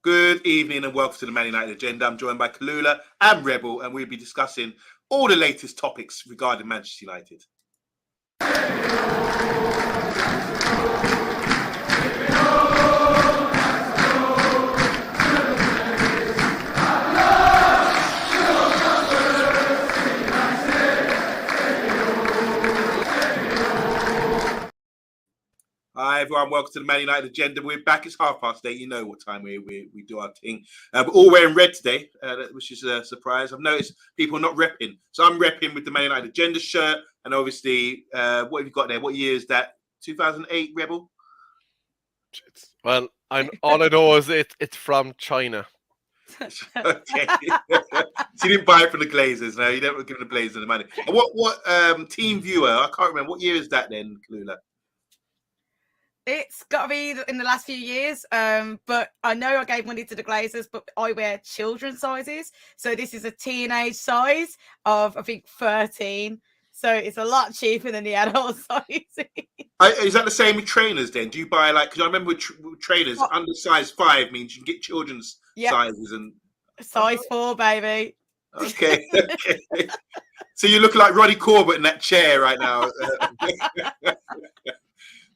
Good evening and welcome to the Man United Agenda. I'm joined by CALLULA and Rebel, and we'll be discussing all the latest topics regarding Manchester United. Hi everyone, welcome to the Man United Agenda. We're back. It's 8:30. You know what time we do our thing. We're all wearing red today, which is a surprise. I've noticed people not repping. So I'm repping with the Man United Agenda shirt. And obviously, what have you got there? What year is that? 2008, Rebel? Well, all I know is it's from China. Okay. So you didn't buy it from the Glazers, no? You don't give the Glazers the money. And what Team Viewer? I can't remember. What year is that then, CALLULA? It's got to be in the last few years, but I know I gave money to the Glazers, but I wear children's sizes. So this is a teenage size of, I think, 13. So it's a lot cheaper than the adult size. Is that the same with trainers then? Do you buy because I remember with trainers, under size 5 means you can get children's sizes and... Size 4, baby. Okay. So you look like Ronnie Corbett in that chair right now.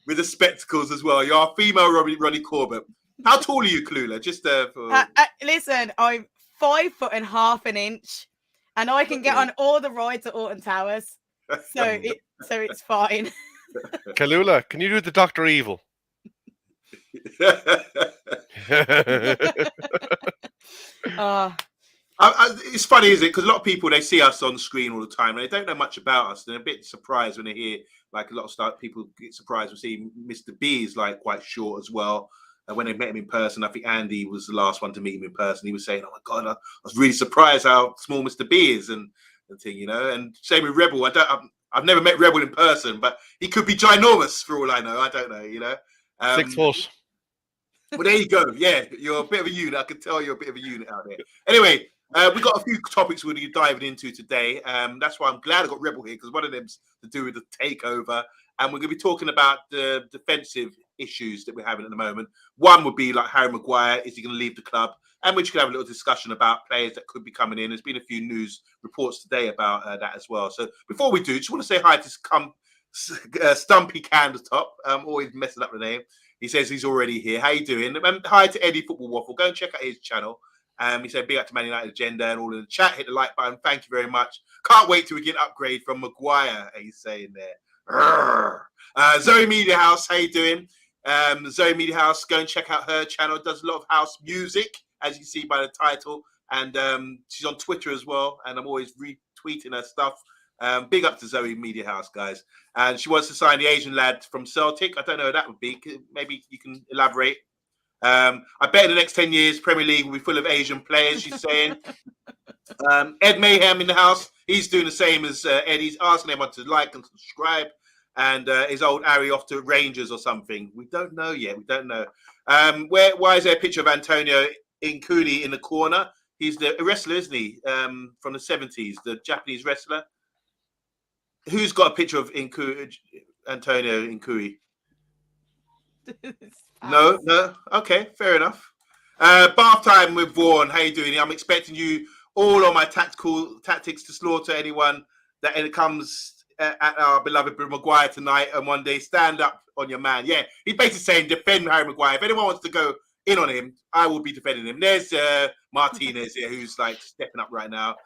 With the spectacles as well. You're a female Ronnie Corbett. How tall are you, CALLULA? Just for... listen, I'm 5'1.5 inches, and I can get on all the rides at Alton Towers. So it's fine. CALLULA, can you do the Dr. Evil? It's funny, isn't it? Because a lot of people, they see us on the screen all the time and they don't know much about us. They're a bit surprised when they hear, like, a lot of people get surprised when see Mr. B is like quite short as well. And when they met him in person, I think Andy was the last one to meet him in person. He was saying, "Oh my God, I was really surprised how small Mr. B is," and thing, you know. And same with Rebel. I've never met Rebel in person, but he could be ginormous for all I know. I don't know, you know. 6 foot. Well, there you go. Yeah, you're a bit of a unit. I can tell you're a bit of a unit out there. Anyway. We've got a few topics we're going to be diving into today. That's why I'm glad I got Rebel here, because one of them's to do with the takeover. And we're going to be talking about the defensive issues that we're having at the moment. One would be like Harry Maguire. Is he going to leave the club? And we could have a little discussion about players that could be coming in. There's been a few news reports today about that as well. So before we do, just want to say hi to Stumpy Candletop. Always messing up the name. He says he's already here. How you doing? Hi to Eddie Football Waffle. Go and check out his channel. He said, big up to Man United Agenda and all in the chat. Hit the like button. Thank you very much. Can't wait till we get an upgrade from Maguire, he's saying there. Zoe Media House, how you doing? Zoe Media House, go and check out her channel. Does a lot of house music, as you can see by the title. And she's on Twitter as well. And I'm always retweeting her stuff. Big up to Zoe Media House, guys. And she wants to sign the Asian lad from Celtic. I don't know who that would be. Maybe you can elaborate. I bet in the next 10 years, Premier League will be full of Asian players, she's saying. Ed Mayhem in the house. He's doing the same as Eddie's, asking everyone to like and subscribe. And his old Harry off to Rangers or something. We don't know yet. We don't know. Why is there a picture of Antonio Nkuni in the corner? He's the wrestler, isn't he? From the 70s, the Japanese wrestler. Who's got a picture of Antonio Nkuni? No. Okay, fair enough. Bath time with Vaughan. How you doing? I'm expecting you all on my tactics to slaughter anyone that comes at our beloved Maguire tonight. And one day, stand up on your man. Yeah, he's basically saying defend Harry Maguire. If anyone wants to go in on him, I will be defending him. There's Martinez here, who's like stepping up right now.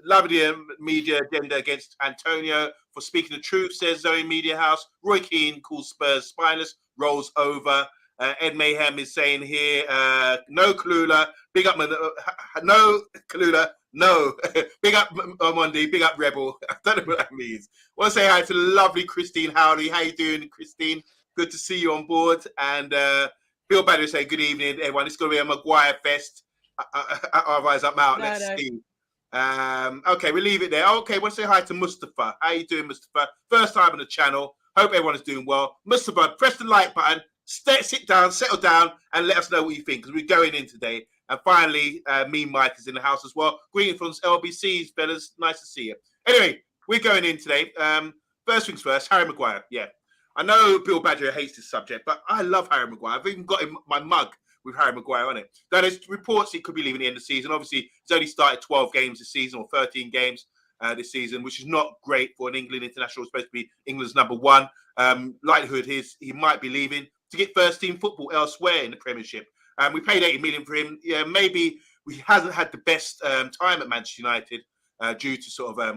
Lovely media agenda against Antonio for speaking the truth, says Zoe Media House. Roy Keane calls Spurs spineless. Rolls over. Ed Mayhem is saying here, no CALLULA, big up, no CALLULA, no. Big up OMONDI, big up Rebel. I don't know what that means. I want to say hi to the lovely Christine Howley. How you doing, Christine? Good to see you on board. And Bill Badger saying good evening, everyone. It's going to be a Maguire fest. Otherwise, I'm out. Let's see. Okay, we'll leave it there. Okay, I want to say hi to Mustafa. How you doing, Mustafa? First time on the channel. Hope everyone is doing well. Mustafa, press the like button, sit down, settle down, and let us know what you think, because we're going in today. And finally, Mean Mike is in the house as well. Greeting from LBCs, fellas. Nice to see you. Anyway, we're going in today. First things first, Harry Maguire. Yeah, I know Bill Badger hates this subject, but I love Harry Maguire. I've even got him my mug with Harry Maguire on it. Now, there's reports he could be leaving the end of the season. Obviously, he's only started 12 games this season, or 13 games this season, which is not great for an England international. It's supposed to be England's number one. Likelihood is he might be leaving to get first team football elsewhere in the Premiership. We paid 80 million for him. Yeah, maybe he hasn't had the best time at Manchester United due to sort of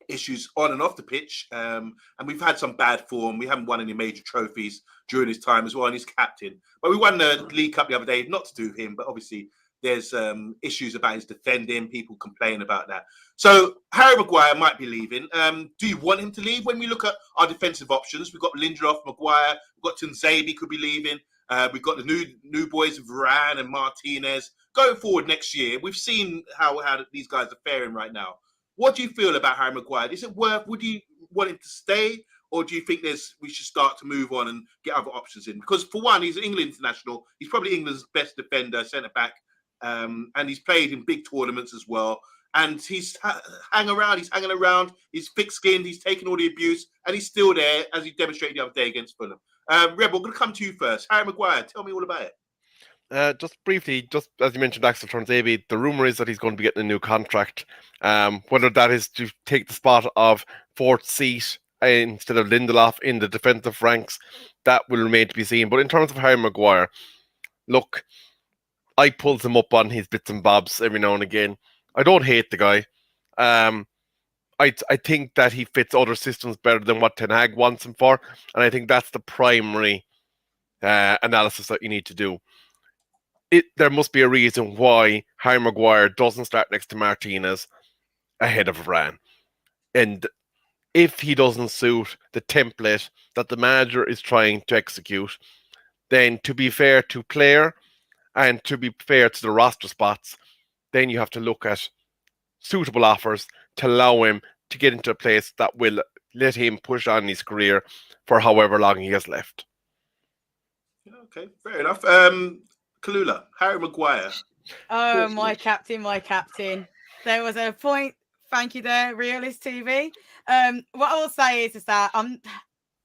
issues on and off the pitch. And we've had some bad form. We haven't won any major trophies during his time as well, and he's captain. But we won the League Cup the other day, not to do with him, but obviously there's issues about his defending. People complain about that. So Harry Maguire might be leaving. Do you want him to leave? When we look at our defensive options, we've got Lindelof, Maguire, we've got Tunzabi could be leaving. We've got the new boys, Varane and Martinez. Going forward next year, we've seen how these guys are faring right now. What do you feel about Harry Maguire? Is it worth? Would you want him to stay, or do you think we should start to move on and get other options in? Because for one, he's an England international. He's probably England's best defender, centre back, and he's played in big tournaments as well. And he's hanging around. He's thick-skinned. He's taken all the abuse, and he's still there, as he demonstrated the other day against Fulham. Rebel, I'm going to come to you first. Harry Maguire, tell me all about it. Just briefly, just as you mentioned, Axel Tuanzebe, the rumour is that he's going to be getting a new contract. Whether that is to take the spot of fourth seat instead of Lindelof in the defensive ranks, that will remain to be seen. But in terms of Harry Maguire, look, I pulled him up on his bits and bobs every now and again. I don't hate the guy. I think that he fits other systems better than what Ten Hag wants him for, and I think that's the primary analysis that you need to do. There must be a reason why Harry Maguire doesn't start next to Martinez ahead of Varane. And if he doesn't suit the template that the manager is trying to execute, then to be fair to player and to be fair to the roster spots, then you have to look at suitable offers to allow him to get into a place that will let him push on his career for however long he has left. Okay, fair enough. CALLULA, Harry Maguire. Oh, my captain. There was a point. Thank you there, Realist TV. What I will say is that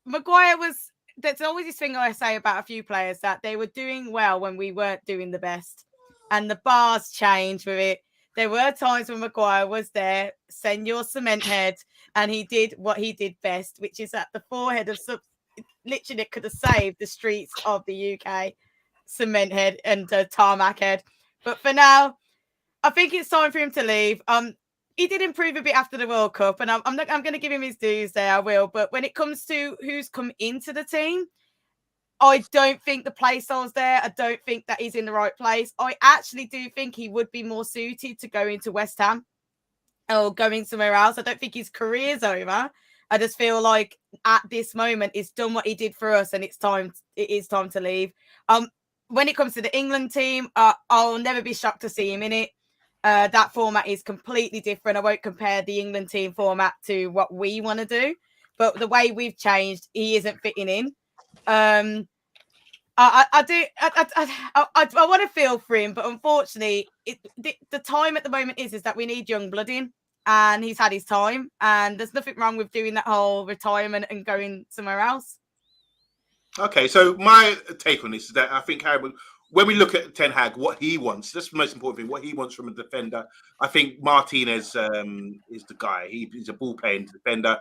Maguire was, there's always this thing I say about a few players that they were doing well when we weren't doing the best. And the bars changed with it. There were times when Maguire was there, Senor Cement Head, and he did what he did best, which is at the forehead of literally could have saved the streets of the UK. Cement Head and Tarmac Head. But for now, I think it's time for him to leave. He did improve a bit after the World Cup, and I'm going to give him his dues there. I will. But when it comes to who's come into the team, I don't think the play style's there. I don't think that he's in the right place. I actually do think he would be more suited to go into West Ham or going somewhere else. I don't think his career's over. I just feel like at this moment, he's done what he did for us, and it is time to leave. When it comes to the England team, I'll never be shocked to see him in it. That format is completely different. I won't compare the England team format to what we want to do, but the way we've changed, he isn't fitting in. I want to feel for him, but unfortunately, the time at the moment is that we need young blood in, and he's had his time, and there's nothing wrong with doing that whole retirement and going somewhere else. Okay, so my take on this is that I think Harry, when we look at Ten Hag, what he wants, that's the most important thing, what he wants from a defender. I think Martinez is the guy. He's a ball-playing defender,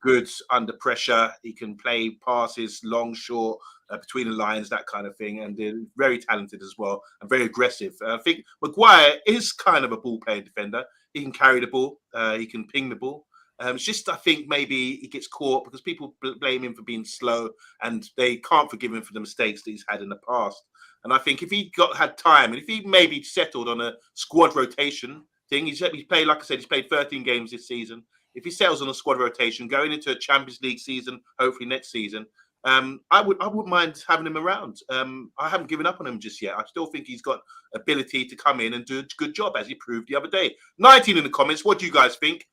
good under pressure. He can play passes, long, short, between the lines, that kind of thing, and they're very talented as well and very aggressive. I think Maguire is kind of a ball-playing defender. He can carry the ball. He can ping the ball. It's just, I think maybe he gets caught because people blame him for being slow and they can't forgive him for the mistakes that he's had in the past. And I think if he had time and if he maybe settled on a squad rotation thing, he's played, like I said, he's played 13 games this season. If he settles on a squad rotation, going into a Champions League season, hopefully next season, I wouldn't mind having him around. I haven't given up on him just yet. I still think he's got ability to come in and do a good job, as he proved the other day. 19 in the comments. What do you guys think?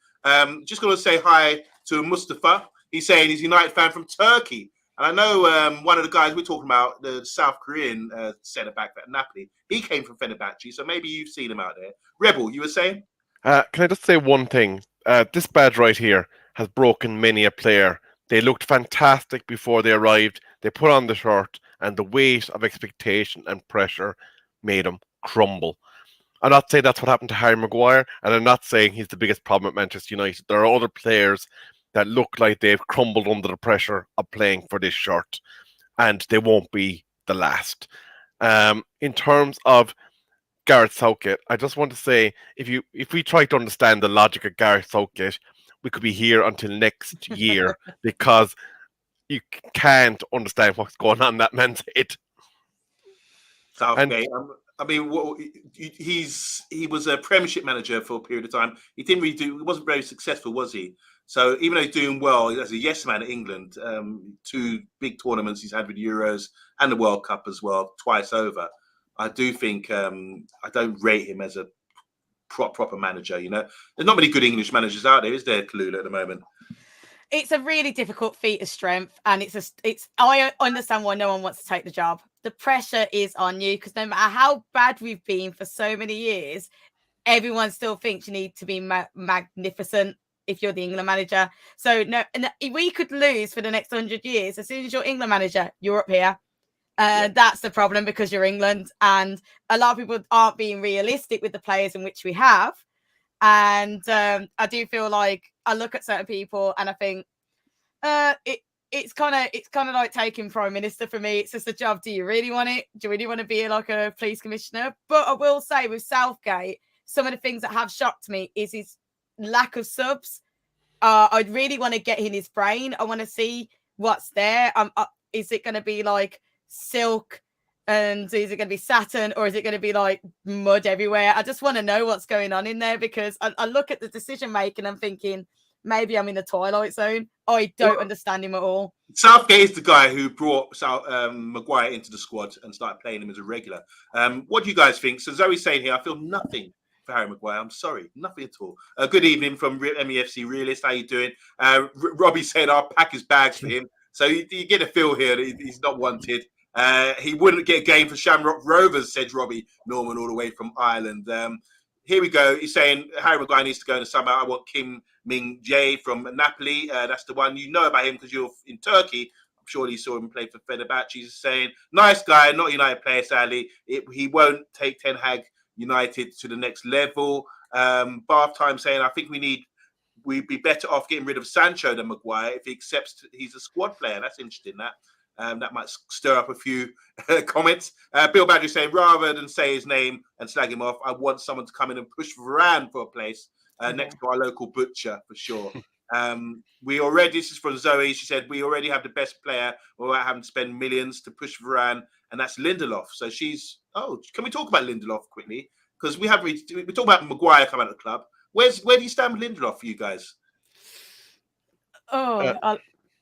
Just going to say hi to Mustafa. He's saying he's a United fan from Turkey. And I know one of the guys we're talking about, the South Korean centre-back at Napoli, he came from Fenerbahce, so maybe you've seen him out there. Rebel, you were saying? Can I just say one thing? This badge right here has broken many a player. They looked fantastic before they arrived. They put on the shirt and the weight of expectation and pressure made him crumble. I'm not saying that's what happened to Harry Maguire, and I'm not saying he's the biggest problem at Manchester United. There are other players that look like they've crumbled under the pressure of playing for this shirt, and they won't be the last. In terms of Gareth Southgate, I just want to say, if we try to understand the logic of Gareth Southgate, we could be here until next year because you can't understand what's going on in that man's head. Southgate. I mean, he was a Premiership manager for a period of time. He didn't really do. He wasn't very successful, was he? So even though he's doing well as a yes man at England, 2 big tournaments he's had with Euros and the World Cup as well, twice over. I do think I don't rate him as a proper manager. You know, there's not many good English managers out there, is there, CALLULA, at the moment? It's a really difficult feat of strength, and I understand why no one wants to take the job. The pressure is on you because no matter how bad we've been for so many years, everyone still thinks you need to be magnificent if you're the England manager. So no, and we could lose for the next 100 years. As soon as you're England manager, you're up here. That's the problem because you're England, and a lot of people aren't being realistic with the players in which we have. And I do feel like I look at certain people and I think it's kind of like taking Prime Minister for me. It's just a job. Do you really want it? Do you really want to be like a police commissioner? But I will say with Southgate, some of the things that have shocked me is his lack of subs. I'd really want to get in his brain. I want to see what's there. Is it going to be like silk? And is it going to be Saturn, or is it going to be like mud everywhere? I just want to know what's going on in there because I look at the decision making. I'm thinking maybe I'm in the twilight zone. I don't understand him at all. Southgate is the guy who brought Maguire into the squad and started playing him as a regular. What do you guys think? So Zoe's saying here, I feel nothing for Harry Maguire. I'm sorry, nothing at all. Good evening from MEFC Realist. How you doing? Robbie said I'll pack his bags for him. So you get a feel here that he's not wanted. He wouldn't get a game for Shamrock Rovers, said Robbie Norman, all the way from Ireland. Here we go. He's saying Harry Maguire needs to go in the summer. I want Kim Min Jae from Napoli. That's the one. You know about him because you're in Turkey. I'm sure you saw him play for Fenerbahce. He's saying, nice guy, not United player, sadly. He won't take Ten Hag United to the next level. Bath Time saying, I think we'd be better off getting rid of Sancho than Maguire if he accepts he's a squad player. That's interesting, that. That might stir up a few comments. Bill Badger saying, rather than say his name and slag him off, I want someone to come in and push Varane for a place next to our local butcher, for sure. This is from Zoe. She said, we already have the best player without having to spend millions to push Varane, and that's Lindelof. So can we talk about Lindelof quickly? Because we talk about Maguire coming out of the club. Where do you stand with Lindelof for you guys?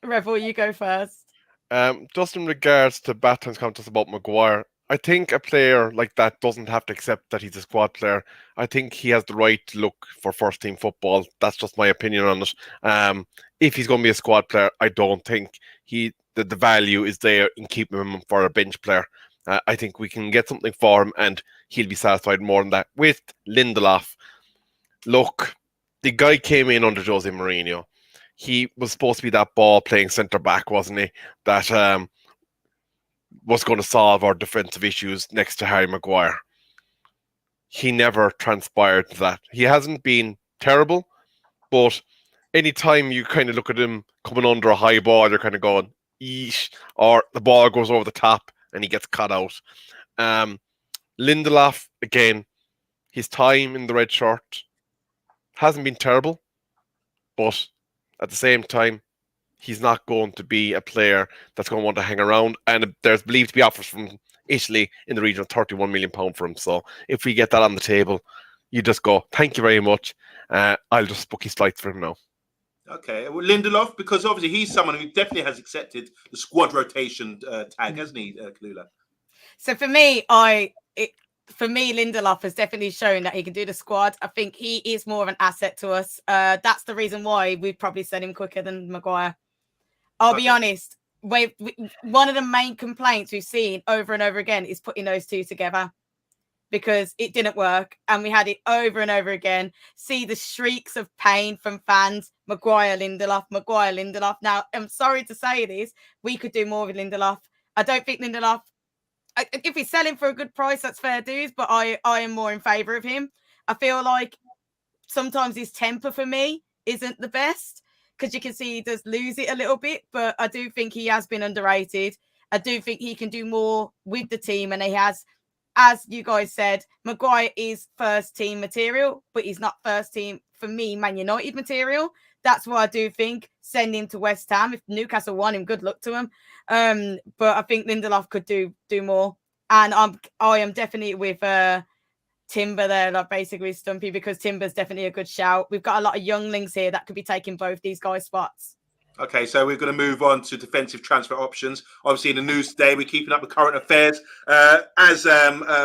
Revel, you go first. Just in regards to Batman's comments about Maguire, I think a player like that doesn't have to accept that he's a squad player. I think he has the right to look for first team football. That's just my opinion on it. If he's going to be a squad player, I don't think the value is there in keeping him for a bench player. I think we can get something for him and he'll be satisfied more than that. With Lindelof, look, the guy came in under Jose Mourinho. He was supposed to be that ball-playing centre-back, wasn't he? That was going to solve our defensive issues next to Harry Maguire. He never transpired to that. He hasn't been terrible, but anytime you kind of look at him coming under a high ball, you're kind of going, eesh, or the ball goes over the top and he gets cut out. Lindelof, again, his time in the red shirt hasn't been terrible, but at the same time, he's not going to be a player that's going to want to hang around. And there's believed to be offers from Italy in the region of £31 million for him. So if we get that on the table, you just go, thank you very much. I'll just book his flights for him now. Okay. Well, Lindelof, because obviously he's someone who definitely has accepted the squad rotation tag, hasn't he, CALLULA? So for me, Lindelof has definitely shown that he can do the squad. I think he is more of an asset to us. That's the reason why we'd probably send him quicker than Maguire. I'll be honest. One of the main complaints we've seen over and over again is putting those two together because it didn't work. And we had it over and over again. See the shrieks of pain from fans. Maguire, Lindelof, Maguire, Lindelof. Now, I'm sorry to say this. We could do more with Lindelof. I don't think Lindelof, if he's selling for a good price, that's fair dues, but I am more in favour of him. I feel like sometimes his temper for me isn't the best because you can see he does lose it a little bit, but I do think he has been underrated. I do think he can do more with the team, and he has, as you guys said, Maguire is first team material, but he's not first team, for me, Man United material. That's why I do think send him to West Ham. If Newcastle want him, good luck to him. But I think Lindelof could do more. And I am definitely with Timber there, like basically Stumpy, because Timber's definitely a good shout. We've got a lot of younglings here that could be taking both these guys' spots. Okay, so we're going to move on to defensive transfer options. Obviously, in the news today, we're keeping up with current affairs. As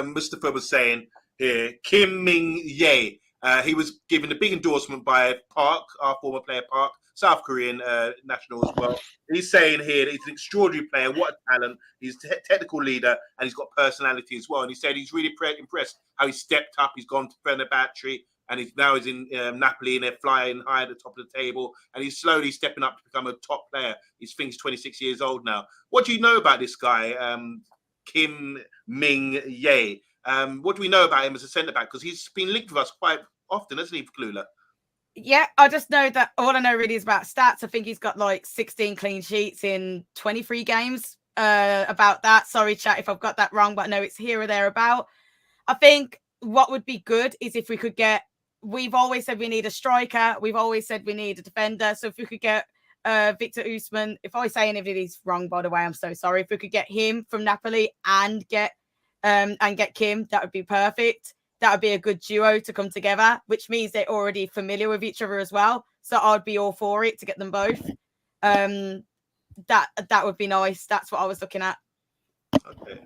Mustafa was saying here, Kim Min-jae, he was given a big endorsement by Park, our former player Park, South Korean national as well. He's saying here that he's an extraordinary player, what a talent. He's a technical leader, and he's got personality as well. And he said he's really impressed how he stepped up. He's gone to Fenerbahce, and he's in Napoli, and they're flying high at the top of the table. And he's slowly stepping up to become a top player. He's 26 years old now. What do you know about this guy, Kim Min-jae? What do we know about him as a centre-back? Because he's been linked with us quite often, hasn't he, CALLULA? Yeah, I just know that all I know really is about stats. I think he's got like 16 clean sheets in 23 games. About that. Sorry, chat, if I've got that wrong, but I know it's here or there about. I think what would be good is if we could get, we've always said we need a striker. We've always said we need a defender. So if we could get Victor Osimhen, if I say anything is wrong, by the way, I'm so sorry. If we could get him from Napoli and get Kim, that would be perfect. That would be a good duo to come together, which means they're already familiar with each other as well. So I'd be all for it to get them both. That would be nice. That's what I was looking at. Okay.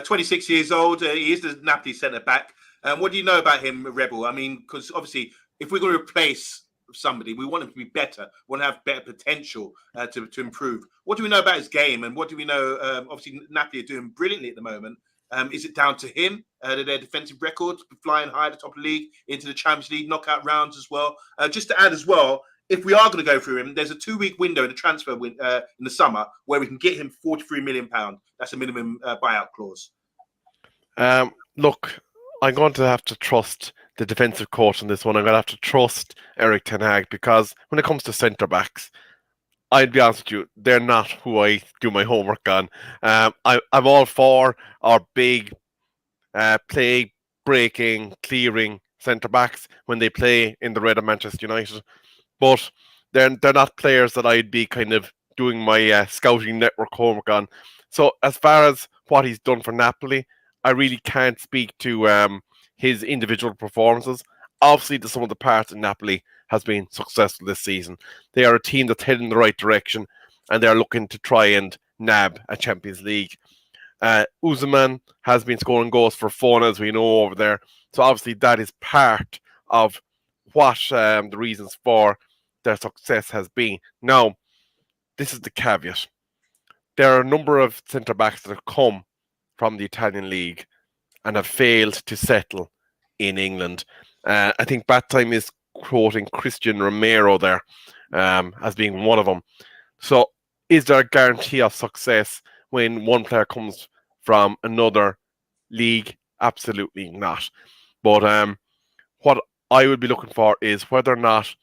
26 years old. He is the Napoli centre-back. What do you know about him, Rebel? I mean, because obviously, if we're going to replace somebody, we want him to be better. We want to have better potential to improve. What do we know about his game? And what do we know? Obviously, Napoli are doing brilliantly at the moment. Is it down to him, their defensive record, flying high at the top of the league, into the Champions League knockout rounds as well? Just to add as well, if we are going to go through him, there's a 2-week window in the transfer in the summer where we can get him £43 million. That's a minimum buyout clause. Look, I'm going to have to trust the defensive coach on this one. I'm going to have to trust Erik ten Hag, because when it comes to centre-backs, I'd be honest with you, they're not who I do my homework on. I'm all for our big play-breaking, clearing centre-backs when they play in the red of Manchester United. But they're not players that I'd be kind of doing my scouting network homework on. So as far as what he's done for Napoli, I really can't speak to his individual performances. Obviously, the sum of the parts in Napoli has been successful this season. They are a team that's heading in the right direction, and they're looking to try and nab a Champions League. Osimhen has been scoring goals for fun, as we know, over there. So obviously that is part of what the reasons for their success has been. Now, this is the caveat. There are a number of centre-backs that have come from the Italian league and have failed to settle in England. I think Battime is quoting Christian Romero there as being one of them. So is there a guarantee of success when one player comes from another league? Absolutely not. But what I would be looking for is whether or not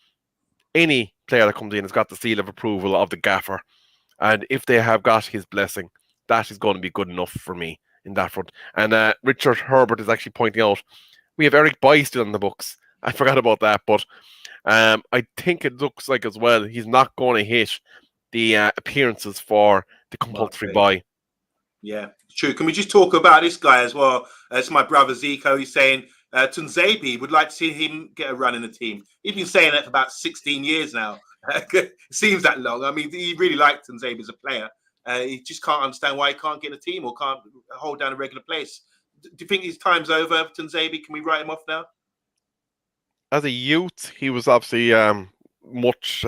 any player that comes in has got the seal of approval of the gaffer. And if they have got his blessing, that is going to be good enough for me in that front. And Richard Herbert is actually pointing out, we have Eric Bailly still in the books. I forgot about that, but I think it looks like as well he's not going to hit the appearances for the compulsory buy. Yeah, true. Can we just talk about this guy as well? It's my brother Zico. He's saying Tunzebi would like to see him get a run in the team. He's been saying that for about 16 years now. It seems that long. I mean, he really liked Tunzebi as a player. He just can't understand why he can't get in a team or can't hold down a regular place. Do you think his time's over, Tunzebi? Can we write him off now? As a youth, he was obviously much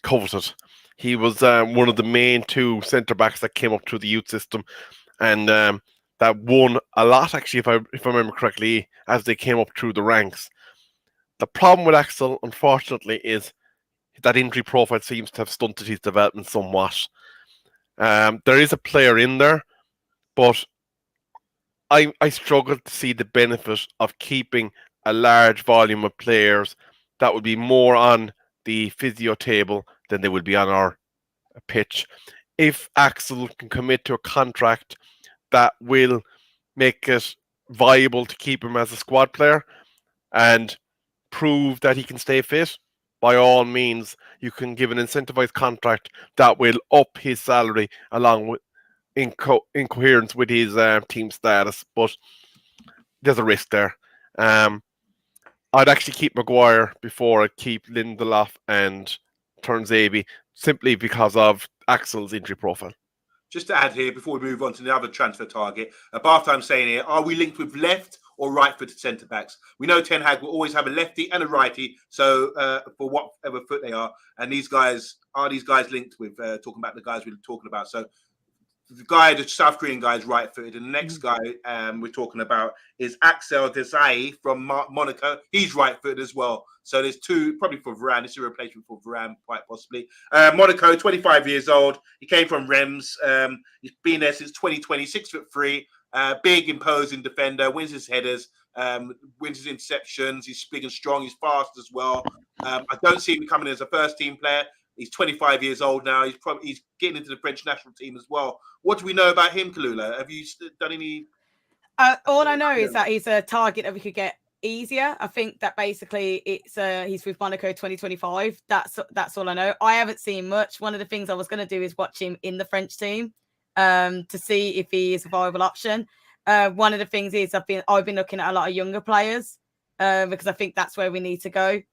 coveted. He was one of the main two centre-backs that came up through the youth system, and that won a lot, actually, if I remember correctly, as they came up through the ranks. The problem with Axel, unfortunately, is that injury profile seems to have stunted his development somewhat. There is a player in there, but I struggle to see the benefit of keeping a large volume of players that would be more on the physio table than they would be on our pitch. If Axel can commit to a contract that will make it viable to keep him as a squad player and prove that he can stay fit, by all means, you can give an incentivized contract that will up his salary along with in coherence with his team status. But there's a risk there. I'd actually keep Maguire before I'd keep Lindelof and Turnzaby simply because of Axel's injury profile. Just to add here, before we move on to the other transfer target, Barthelme saying here, are we linked with left or right-footed centre-backs? We know Ten Hag will always have a lefty and a righty, so for whatever foot they are. And these guys, are these guys linked with, talking about the guys we were talking about? So the South Korean guy is right-footed, and the next guy we're talking about is Axel Desai from Monaco. He's right-footed as well. So there's two, probably for Varane. This is a replacement for Varane, quite possibly. Monaco, 25 years old. He came from Reims. He's been there since 2020, 6'3", big, imposing defender, wins his headers, wins his interceptions. He's big and strong. He's fast as well. I don't see him coming as a first-team player. He's 25 years old now. He's getting into the French national team as well. What do we know about him, Callula? Have you done any? All I know is that he's a target that we could get easier. I think that basically he's with Monaco 2025. That's all I know. I haven't seen much. One of the things I was going to do is watch him in the French team to see if he is a viable option. One of the things is I've been looking at a lot of younger players because I think that's where we need to go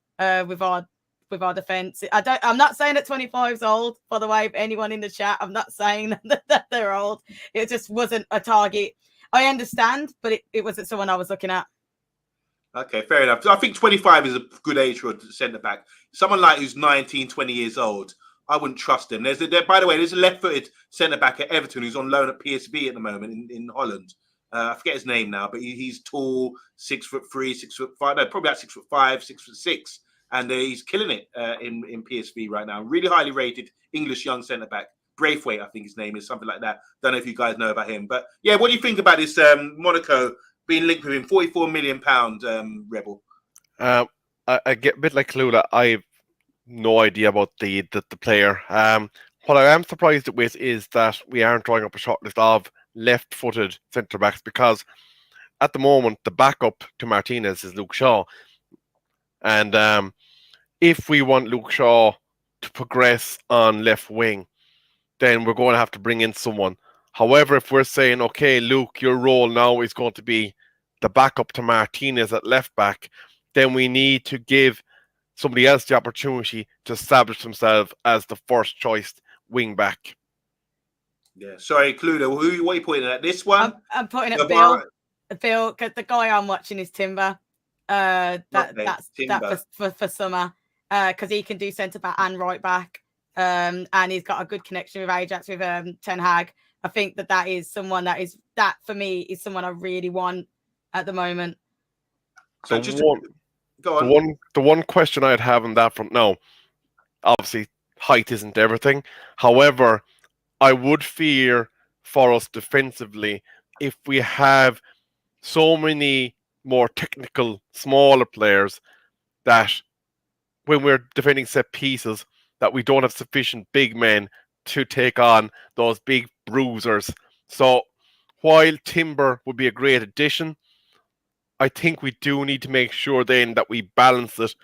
with our defense. I'm not saying that 25 is old, by the way, anyone in the chat. I'm not saying that they're old. It just wasn't a target. I understand, but it wasn't someone I was looking at. Okay, fair enough. So I think 25 is a good age for a centre back. Someone like who's 19, 20 years old, I wouldn't trust him. By the way, there's a left-footed centre back at Everton who's on loan at PSV at the moment in Holland. I forget his name now, but he's tall, 6'3", 6'5". No, probably about 6'5", 6'6". And he's killing it in PSV right now. Really highly rated English young centre back. Braithwaite, I think his name is, something like that. Don't know if you guys know about him. But yeah, what do you think about this Monaco being linked with him? £44 million, Rebel. I get a bit like Callula. I have no idea about the player. What I am surprised with is that we aren't drawing up a shortlist of left-footed centre backs, because at the moment the backup to Martinez is Luke Shaw. And if we want Luke Shaw to progress on left wing, then we're going to have to bring in someone. However, if we're saying, okay, Luke, your role now is going to be the backup to Martinez at left back, then we need to give somebody else the opportunity to establish themselves as the first choice wing back. Yeah, sorry, Cluedo. What are you pointing at? This one? I'm pointing at Bill. Bill, because the guy I'm watching is Timber. That's Timber. That for summer. Because he can do centre back and right back. And he's got a good connection with Ajax with Ten Hag. I think that is someone that for me is someone I really want at the moment. So the one question I'd have on that front now, obviously height isn't everything. However, I would fear for us defensively if we have so many more technical, smaller players that when we're defending set pieces, that we don't have sufficient big men to take on those big bruisers. So while Timber would be a great addition, I think we do need to make sure then that we balance it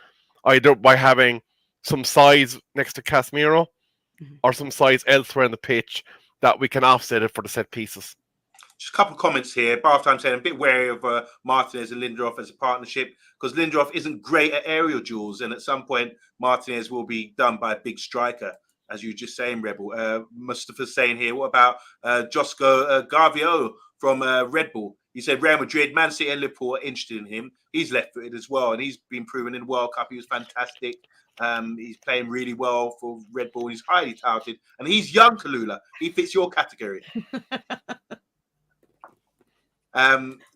either by having some size next to Casemiro or some size elsewhere in the pitch that we can offset it for the set pieces. Just a couple of comments here. Barthelme saying a bit wary of Martinez and Lindelof as a partnership, because Lindelof isn't great at aerial duels, and at some point Martinez will be done by a big striker, as you were just saying, Rebel. Mustafa's saying here, what about Josko Garvio from Red Bull? He said Real Madrid, Man City and Liverpool are interested in him. He's left-footed as well, and he's been proven in the World Cup. He was fantastic. He's playing really well for Red Bull. He's highly touted, and he's young, Callula. He fits your category.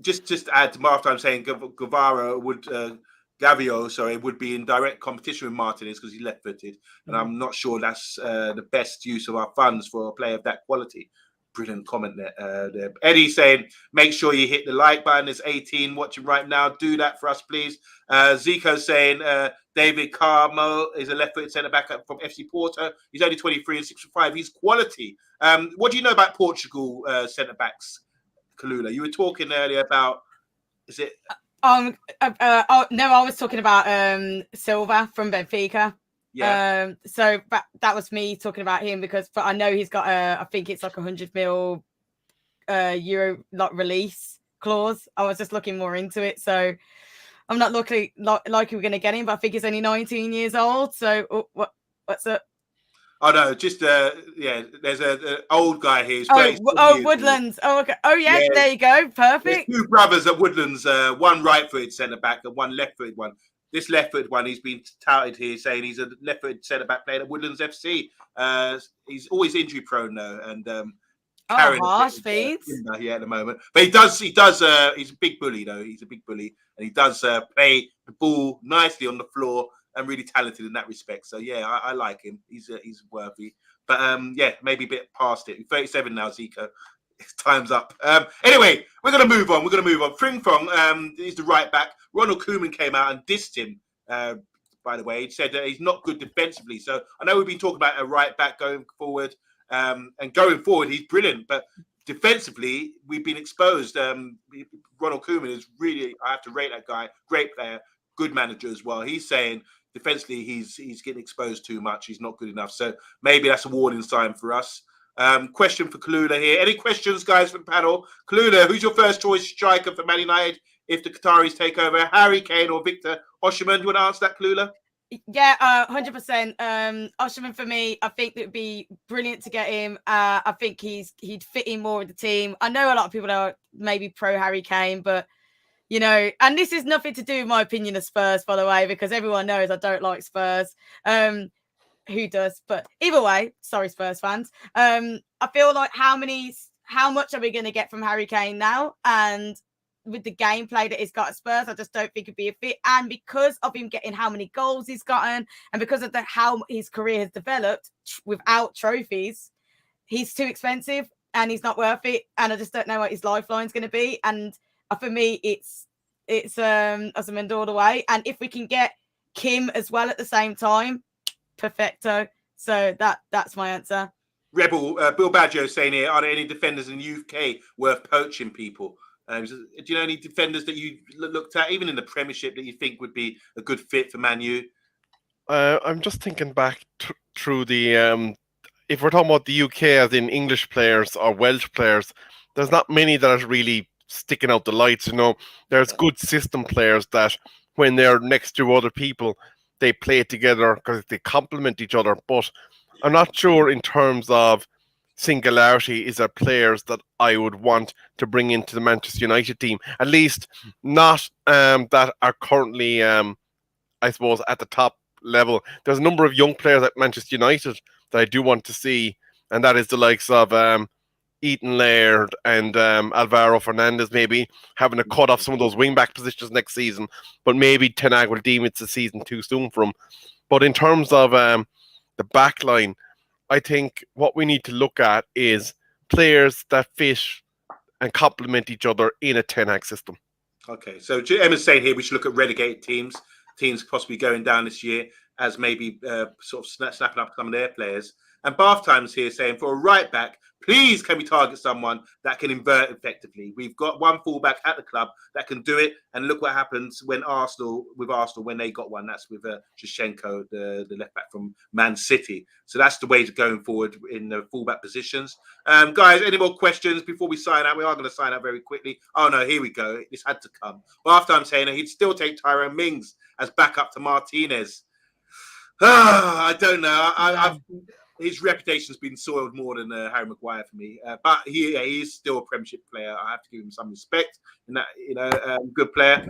Just to add to Martha, I'm saying Guevara would Gavio, sorry, would be in direct competition with Martinez because he's left-footed, and I'm not sure that's the best use of our funds for a player of that quality. Brilliant comment there. Eddie saying, make sure you hit the like button. There's 18 watching right now. Do that for us, please. Zico saying, David Carmo is a left-footed centre-back from FC Porto. He's only 23 and 6'5". He's quality. What do you know about Portugal centre-backs, Callula? You were talking earlier about, is it... no, I was talking about Silva from Benfica. Yeah. So that was me talking about him but I know he's got I think it's like 100 mil euro like release clause. I was just looking more into it, so I'm not looking like we're going to get him, but I think he's only 19 years old. So what's up? Oh no, just there's an old guy here. Woodlands. Oh, okay. Oh yeah, there you go. Perfect. There's two brothers at Woodlands, one right-footed centre-back and one left-footed one. This left-footed one, he's been touted here saying he's a left-footed centre-back playing at Woodlands FC. He's always injury-prone though, and harsh feeds. At the moment. But he does. He's a big bully though. He's a big bully, and he does play the ball nicely on the floor and really talented in that respect. So yeah, I like him. He's worthy. But maybe a bit past it. 37 now, Zico. Time's up. Anyway, we're going to move on. Fring Fong is the right back. Ronald Koeman came out and dissed him, by the way. He said that he's not good defensively. So I know we've been talking about a right back going forward. And going forward, he's brilliant. But defensively, we've been exposed. Ronald Koeman is really, I have to rate that guy. Great player, good manager as well. He's saying defensively, he's getting exposed too much. He's not good enough. So maybe that's a warning sign for us. Question for Callula here. Any questions, guys, from the panel? Callula, who's your first choice striker for Man United if the Qataris take over? Harry Kane or Victor Osimhen? Do you want to answer that, Callula? Yeah, 100%. Osimhen for me, I think it would be brilliant to get him. I think he'd fit in more with the team. I know a lot of people are maybe pro Harry Kane, but you know, and this is nothing to do with my opinion of Spurs, by the way, because everyone knows I don't like Spurs. Who does? But either way, sorry, Spurs fans. I feel like how much are we going to get from Harry Kane now? And with the gameplay that he's got at Spurs, I just don't think it'd be a fit. And because of him getting how many goals he's gotten, and because of how his career has developed without trophies, he's too expensive and he's not worth it. And I just don't know what his lifeline's going to be. And for me, it's Osimhen all the way. And if we can get Kim as well at the same time, perfecto. So that's my answer. Rebel Bill Baggio saying here, are there any defenders in the UK worth poaching people? Do you know any defenders that you looked at, even in the Premiership, that you think would be a good fit for Man U? I'm just thinking back through the if we're talking about the UK as in English players or Welsh players, there's not many that are really sticking out the lights. You know, there's good system players that when they're next to other people, they play together because they complement each other. But I'm not sure in terms of singularity is there players that I would want to bring into the Manchester United team, at least not that are currently I suppose at the top level. There's a number of young players at Manchester United that I do want to see, and that is the likes of Ethan Laird and Alvaro Fernandez, maybe having to cut off some of those wing-back positions next season, but maybe Ten Hag will deem it's a season too soon for him. But in terms of the back line, I think what we need to look at is players that fit and complement each other in a Ten Hag system. Okay, so Emma's saying here we should look at relegated teams possibly going down this year as maybe sort of snapping up some of their players. And Bath Times here saying for a right back, please can we target someone that can invert effectively? We've got one fullback at the club that can do it, and look what happens when Arsenal when they got one. That's with Shevchenko, the left back from Man City. So that's the way to going forward in the fullback positions. Guys, any more questions before we sign out? We are going to sign out very quickly. Oh no, here we go. This had to come. Bath Times saying he'd still take Tyrone Mings as backup to Martinez. I don't know. His reputation's been soiled more than Harry Maguire for me, but he is still a Premiership player. I have to give him some respect. In that, good player.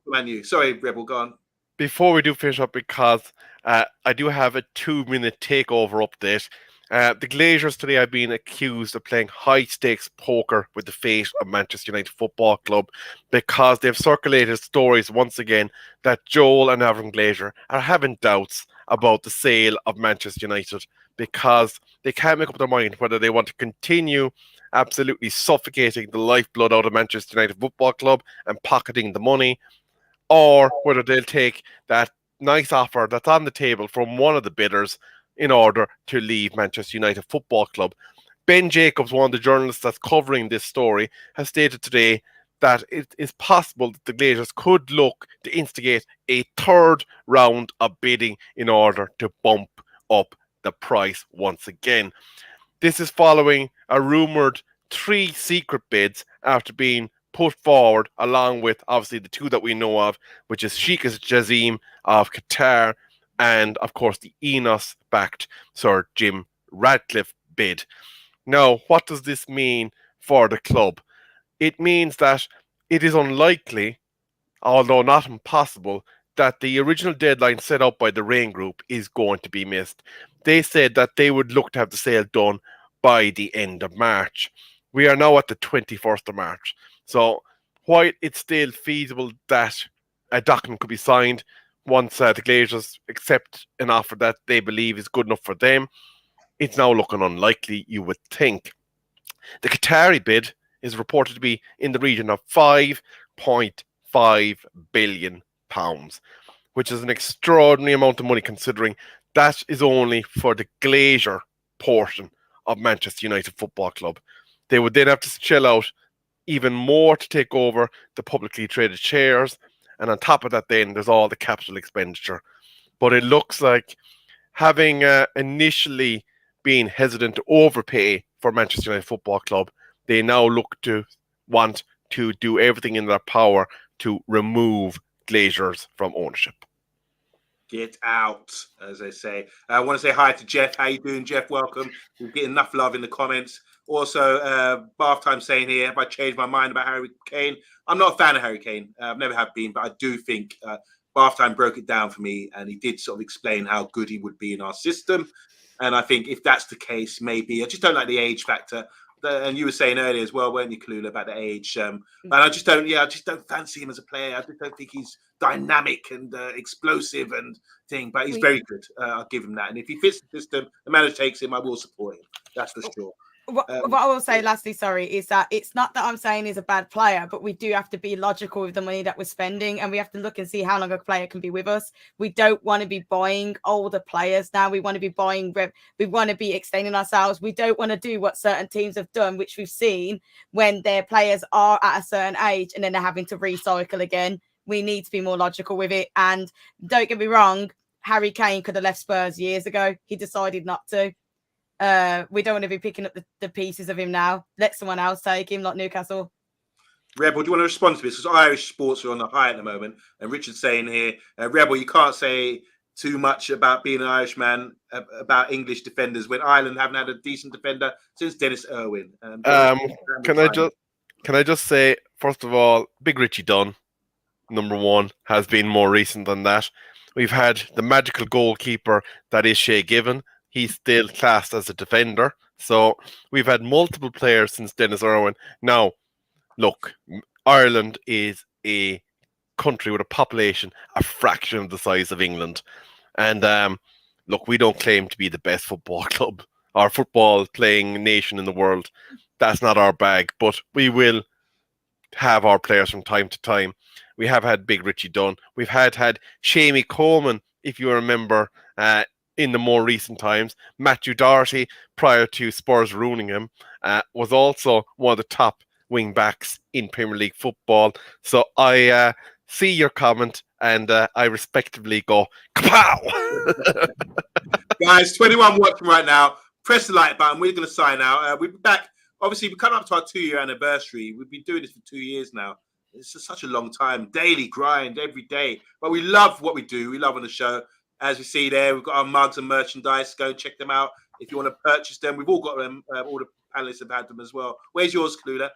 Manu. Sorry, Rebel, go on. Before we do finish up, because I do have a 2-minute takeover update. The Glazers today have been accused of playing high-stakes poker with the fate of Manchester United Football Club because they've circulated stories once again that Joel and Avram Glazer are having doubts about the sale of Manchester United because they can't make up their mind whether they want to continue absolutely suffocating the lifeblood out of Manchester United Football Club and pocketing the money, or whether they'll take that nice offer that's on the table from one of the bidders in order to leave Manchester United Football Club. Ben Jacobs, one of the journalists that's covering this story, has stated today that it is possible that the Glazers could look to instigate a third round of bidding in order to bump up the price once again. This is following a rumoured 3 secret bids after being put forward, along with obviously the 2 that we know of, which is Sheikh Jassim of Qatar and, of course, the Enos-backed Sir Jim Ratcliffe bid. Now, what does this mean for the club? It means that it is unlikely, although not impossible, that the original deadline set up by the Rain Group is going to be missed. They said that they would look to have the sale done by the end of March. We are now at the 21st of March. So while it's still feasible that a document could be signed once the Glazers accept an offer that they believe is good enough for them, it's now looking unlikely, you would think. The Qatari bid is reported to be in the region of £5.5 billion, which is an extraordinary amount of money considering that is only for the Glazer portion of Manchester United Football Club. They would then have to shell out even more to take over the publicly traded shares, and on top of that then there's all the capital expenditure. But it looks like, having initially been hesitant to overpay for Manchester United Football Club, they now look to want to do everything in their power to remove Glazers from ownership. Get out, as they say. I want to say hi to Jeff. How you doing, Jeff? Welcome. We're getting enough love in the comments. Also, Bath Time saying here, have I changed my mind about Harry Kane? I'm not a fan of Harry Kane. I've never have been, but I do think Bath Time broke it down for me, and he did sort of explain how good he would be in our system. And I think if that's the case, maybe I just don't like the age factor. And you were saying earlier as well, weren't you, CALLULA, about the age? And I just don't fancy him as a player. I just don't think he's dynamic and explosive and thing, but he's very good. I'll give him that. And if he fits the system, the manager takes him, I will support him. That's for sure. What I will say lastly, sorry, is that it's not that I'm saying he's a bad player, but we do have to be logical with the money that we're spending, and we have to look and see how long a player can be with us. We don't want to be buying older players now. We want to be we want to be extending ourselves. We don't want to do what certain teams have done, which we've seen when their players are at a certain age and then they're having to recycle again. We need to be more logical with it. And don't get me wrong, Harry Kane could have left Spurs years ago. He decided not to. We don't want to be picking up the pieces of him now. Let someone else take him, like Newcastle. Rebel, do you want to respond to this? Because Irish sports are on the high at the moment. And Richard's saying here, Rebel, you can't say too much about being an Irishman, about English defenders, when Ireland haven't had a decent defender since Dennis Irwin. Can I just say, first of all, Big Richie Dunn, number one, has been more recent than that. We've had the magical goalkeeper that is Shay Given. He's still classed as a defender. So we've had multiple players since Dennis Irwin. Now, look, Ireland is a country with a population a fraction of the size of England. And look, we don't claim to be the best football club or football playing nation in the world. That's not our bag, but we will have our players from time to time. We have had Big Richie Dunn. We've had Shamie Coleman, if you remember, in the more recent times. Matthew Doherty, prior to Spurs ruining him, was also one of the top wing backs in Premier League football. So I see your comment and I respectively go, kapow! Guys, 21 watching right now. Press the like button. We're going to sign out. We'll be back. Obviously, we're coming up to our 2-year anniversary. We've been doing this for 2 years now. It's just such a long time. Daily grind every day. But we love what we do. We love on the show. As we see there, we've got our mugs and merchandise. Go check them out if you want to purchase them. We've all got them. All the panelists have had them as well. Where's yours, CALLULA?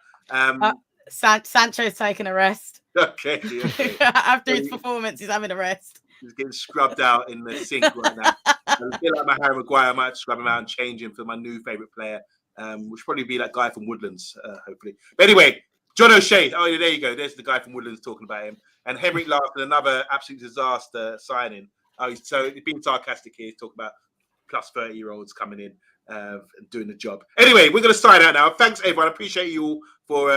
Sancho's taking a rest. Okay. After his performance, he's having a rest. He's getting scrubbed out in the sink right now. And a bit like my Harry Maguire, I might scrub him out and change him for my new favourite player, which probably be that guy from Woodlands, hopefully. But anyway, John O'Shea. Oh, yeah, there you go. There's the guy from Woodlands talking about him. And Henrik Larsson, another absolute disaster signing. Oh, so he's being sarcastic here. He's talking about plus 30-year-olds coming in and doing the job. Anyway, we're going to sign out now. Thanks, everyone. I appreciate you all for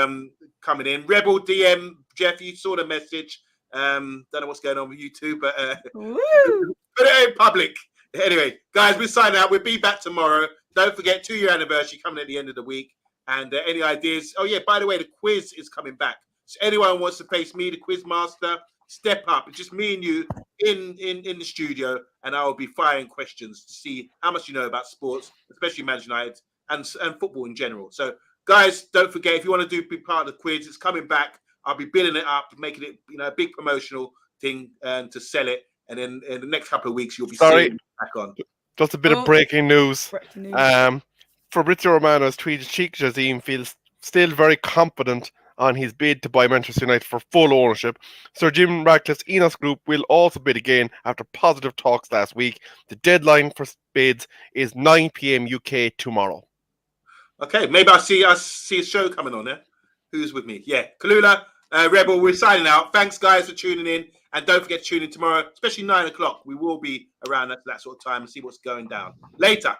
coming in. Rebel, DM, Jeff, you saw the message. Don't know what's going on with you two, but put it in public. Anyway, guys, we're signing out. We'll be back tomorrow. Don't forget, 2-year anniversary coming at the end of the week. And any ideas? Oh, yeah, by the way, the quiz is coming back. So anyone wants to face me, the quiz master, step up. It's just me and you in the studio, and I will be firing questions to see how much you know about sports, especially Manchester United and football in general. So, guys, don't forget, if you want to be part of the quiz, it's coming back. I'll be building it up, making it a big promotional thing to sell it. And then in the next couple of weeks, you'll be seeing it back on. Just a bit of breaking news. Fabrizio Romano's tweeted Sheikh Jazim feels still very confident on his bid to buy Manchester United for full ownership. Sir Jim Ratcliffe's Enos Group will also bid again after positive talks last week. The deadline for bids is 9 p.m. UK tomorrow. Okay, maybe I see a show coming on there. Who's with me? Yeah, CALLULA, Rebel, we're signing out. Thanks, guys, for tuning in. And don't forget to tune in tomorrow, especially 9 o'clock. We will be around that sort of time and see what's going down. Later.